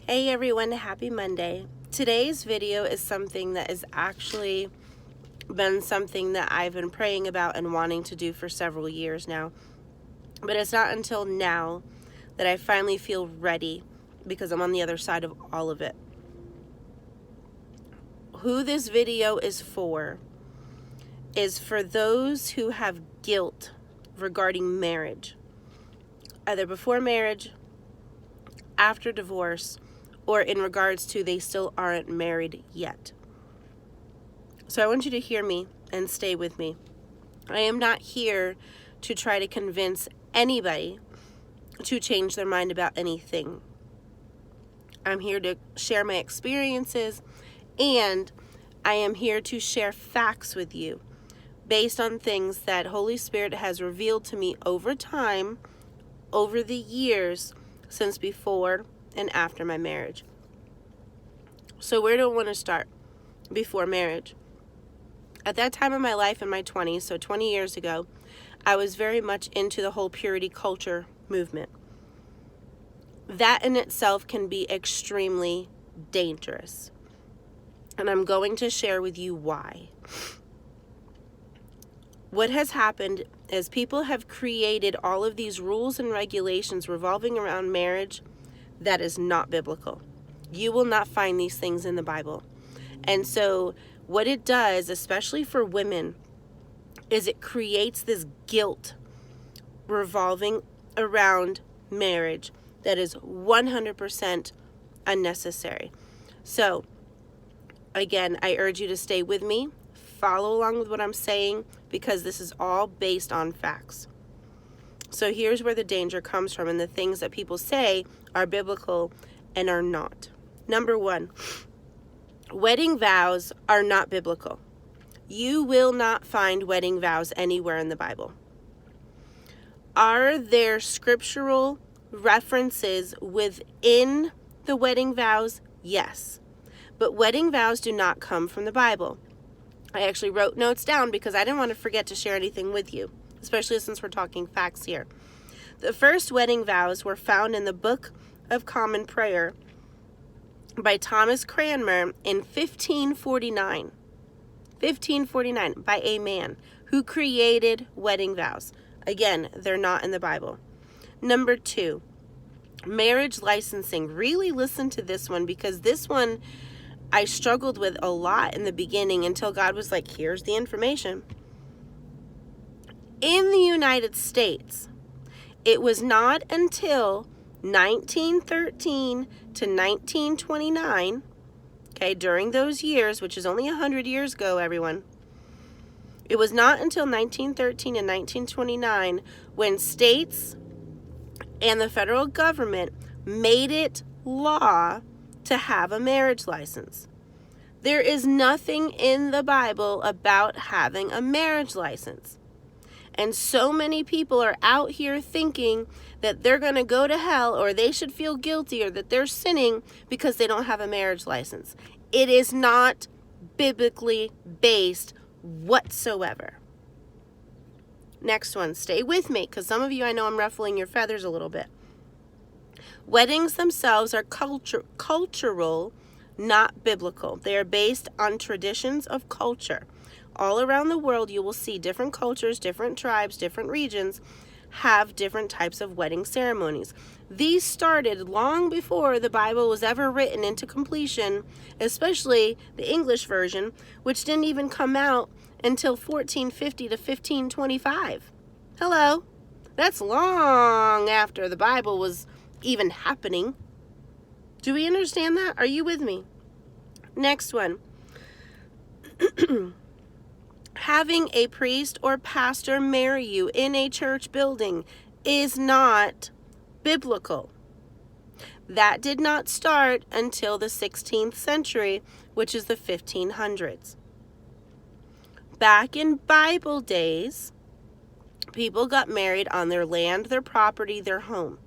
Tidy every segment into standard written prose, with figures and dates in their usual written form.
Hey everyone, happy Monday. Today's video is something that has actually been something that I've been praying about and wanting to do for several years now. But it's not until now that I finally feel ready because I'm on the other side of all of it. Who this video is for those who have guilt regarding marriage, either before marriage, after divorce, or in regards to they still aren't married yet. So I want you to hear me and stay with me. I am not here to try to convince anybody to change their mind about anything. I'm here to share my experiences, and I am here to share facts with you based on things that Holy Spirit has revealed to me over time, over the years since before and after my marriage. So where do I want to start? Before marriage. At that time of my life in my 20s, so 20 years ago, I was very much into the whole purity culture movement. That in itself can be extremely dangerous. And I'm going to share with you why. What has happened is people have created all of these rules and regulations revolving around marriage that is not biblical. You will not find these things in the Bible. And so what it does, especially for women, is it creates this guilt revolving around marriage that is 100% unnecessary. So again, I urge you to stay with me, follow along with what I'm saying, because this is all based on facts. So here's where the danger comes from and the things that people say are biblical and are not. Number one, wedding vows are not biblical. You will not find wedding vows anywhere in the Bible. Are there scriptural references within the wedding vows? Yes. But wedding vows do not come from the Bible. I actually wrote notes down because I didn't want to forget to share anything with you, especially since we're talking facts here. The first wedding vows were found in the Book of Common Prayer by Thomas Cranmer in 1549. 1549, by a man who created wedding vows. Again, they're not in the Bible. Number two, marriage licensing. Really listen to this one, because this one I struggled with a lot in the beginning until God was like, here's the information. In the United States, it was not until 1913 to 1929, okay, during those years, which is only 100 years ago, everyone. It was not until 1913 and 1929 when states and the federal government made it law to have a marriage license. There is nothing in the Bible about having a marriage license. And so many people are out here thinking that they're going to go to hell, or they should feel guilty, or that they're sinning because they don't have a marriage license. It is not biblically based whatsoever. Next one, stay with me, because some of you, I know I'm ruffling your feathers a little bit. Weddings themselves are cultural, not biblical. They are based on traditions of culture. All around the world, you will see different cultures, different tribes, different regions have different types of wedding ceremonies. These started long before the Bible was ever written into completion, especially the English version, which didn't even come out until 1450 to 1525. Hello. That's long after the Bible was even happening. Do we understand that? Are you with me? Next one. Having a priest or pastor marry you in a church building is not biblical. That did not start until the 16th century, which is the 1500s. Back in Bible days, people got married on their land, their property, their home.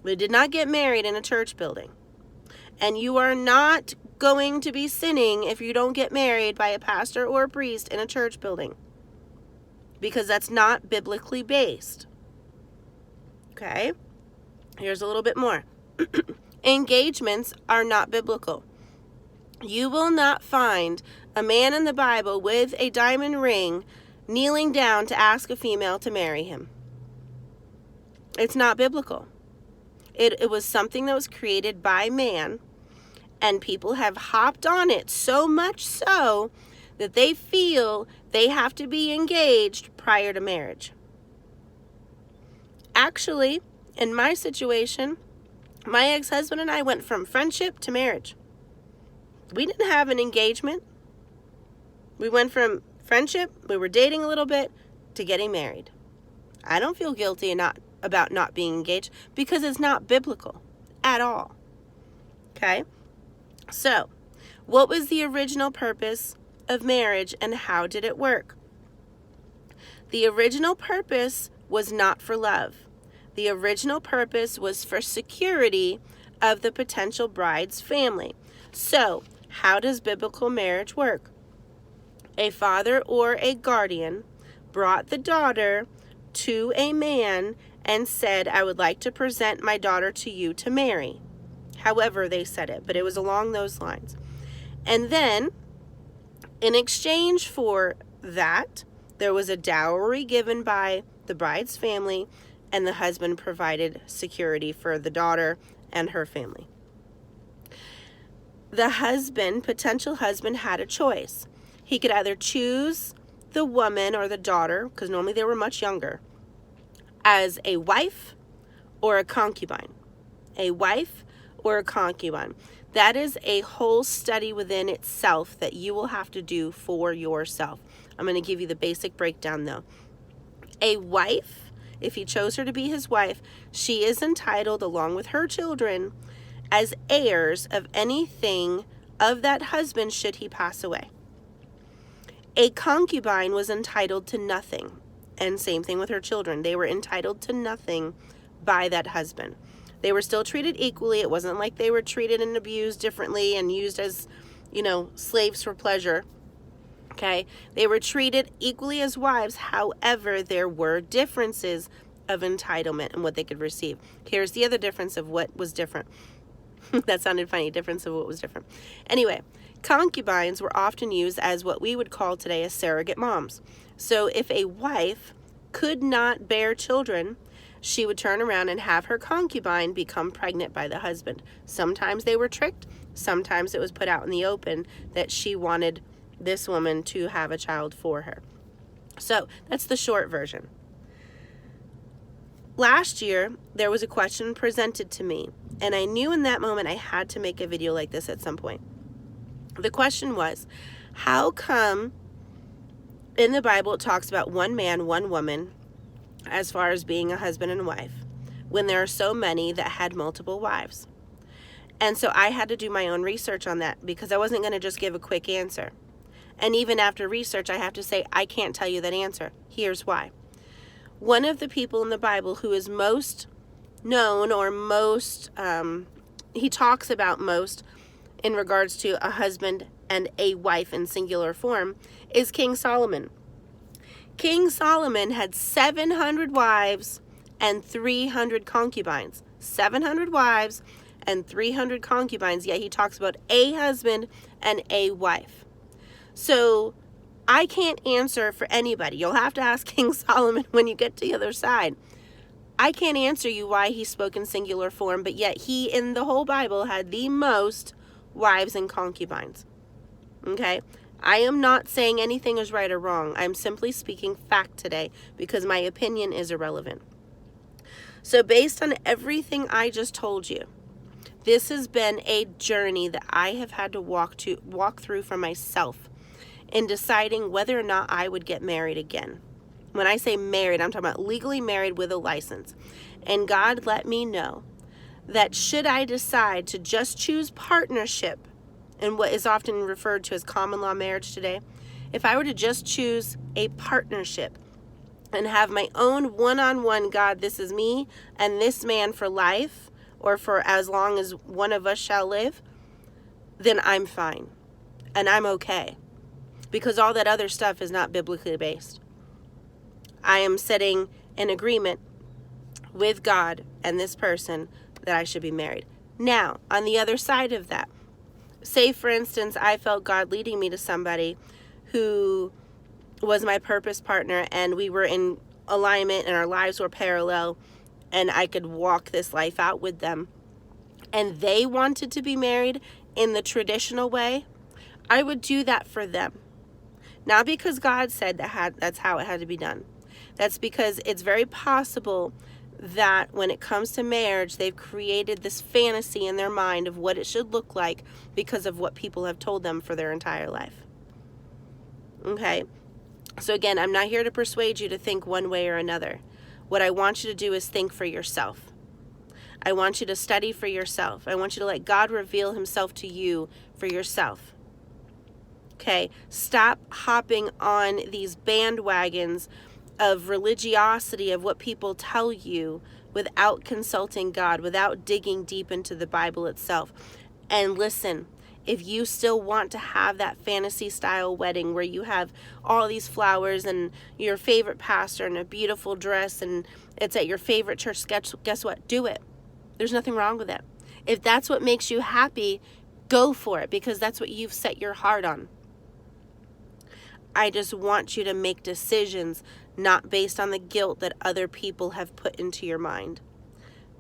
They did not get married in a church building. And you are not going to be sinning if you don't get married by a pastor or a priest in a church building, because that's not biblically based. Okay? Here's a little bit more. Engagements are not biblical. You will not find a man in the Bible with a diamond ring kneeling down to ask a female to marry him. It's not biblical. It was something that was created by man, and people have hopped on it so much so that they feel they have to be engaged prior to marriage. Actually, in my situation, my ex-husband and I went from friendship to marriage. We didn't have an engagement. We went from friendship, we were dating a little bit, to getting married. I don't feel guilty about not being engaged because it's not biblical at all. Okay? So, what was the original purpose of marriage and how did it work? The original purpose was not for love. The original purpose was for security of the potential bride's family. So, how does biblical marriage work? A father or a guardian brought the daughter to a man and said, I would like to present my daughter to you to marry. However they said it, but it was along those lines. And then, in exchange for that, there was a dowry given by the bride's family, and the husband provided security for the daughter and her family. The husband, potential husband, had a choice. He could either choose the woman or the daughter, because normally they were much younger, as a wife or a concubine. A wife or a concubine. That is a whole study within itself that you will have to do for yourself. I'm going to give you the basic breakdown though. A wife, if he chose her to be his wife, she is entitled, along with her children, as heirs of anything of that husband should he pass away. A concubine was entitled to nothing, and same thing with her children. They were entitled to nothing by that husband. They were still treated equally. It wasn't like they were treated and abused differently and used as, slaves for pleasure. Okay? They were treated equally as wives. However, there were differences of entitlement and what they could receive. Here's the other difference of what was different. That sounded funny. Difference of what was different. Anyway, concubines were often used as what we would call today as surrogate moms. So if a wife could not bear children, she would turn around and have her concubine become pregnant by the husband. Sometimes they were tricked. Sometimes it was put out in the open that she wanted this woman to have a child for her. So that's the short version. Last year, there was a question presented to me, and I knew in that moment I had to make a video like this at some point. The question was, how come in the Bible it talks about one man, one woman, as far as being a husband and wife, when there are so many that had multiple wives? And so I had to do my own research on that because I wasn't going to just give a quick answer. And even after research, I have to say, I can't tell you that answer. Here's why. One of the people in the Bible who is most known or most, he talks about most in regards to a husband and a wife in singular form, is King Solomon. King Solomon had 700 wives and 300 concubines. 700 wives and 300 concubines, yet he talks about a husband and a wife. So I can't answer for anybody. You'll have to ask King Solomon when you get to the other side. I can't answer you why he spoke in singular form, but yet he, in the whole Bible, had the most wives and concubines. Okay? I am not saying anything is right or wrong. I'm simply speaking fact today because my opinion is irrelevant. So based on everything I just told you, this has been a journey that I have had to walk through for myself in deciding whether or not I would get married again. When I say married, I'm talking about legally married with a license. And God let me know that should I decide to just choose partnership, and what is often referred to as common law marriage today, if I were to just choose a partnership and have my own one-on-one, God, this is me and this man for life, or for as long as one of us shall live, then I'm fine. And I'm okay. Because all that other stuff is not biblically based. I am setting an agreement with God and this person that I should be married. Now, on the other side of that, say for instance, I felt God leading me to somebody who was my purpose partner and we were in alignment and our lives were parallel and I could walk this life out with them, and they wanted to be married in the traditional way, I would do that for them. Not because God said that's how it had to be done. That's because it's very possible that when it comes to marriage, they've created this fantasy in their mind of what it should look like because of what people have told them for their entire life. Okay? So again, I'm not here to persuade you to think one way or another. What I want you to do is think for yourself. I want you to study for yourself. I want you to let God reveal himself to you for yourself. Okay? Stop hopping on these bandwagons of religiosity, of what people tell you, without consulting God, without digging deep into the Bible itself. And listen, if you still want to have that fantasy style wedding where you have all these flowers and your favorite pastor and a beautiful dress and it's at your favorite church, guess what? Do it. There's nothing wrong with it. If that's what makes you happy, go for it, because that's what you've set your heart on. I just want you to make decisions not based on the guilt that other people have put into your mind.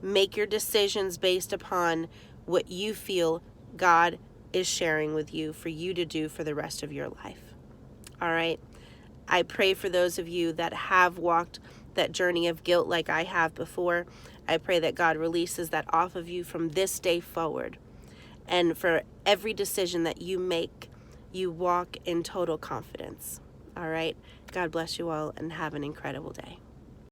Make your decisions based upon what you feel God is sharing with you for you to do for the rest of your life. All right? I pray for those of you that have walked that journey of guilt like I have before. I pray that God releases that off of you from this day forward. And for every decision that you make, you walk in total confidence. All right? God bless you all and have an incredible day.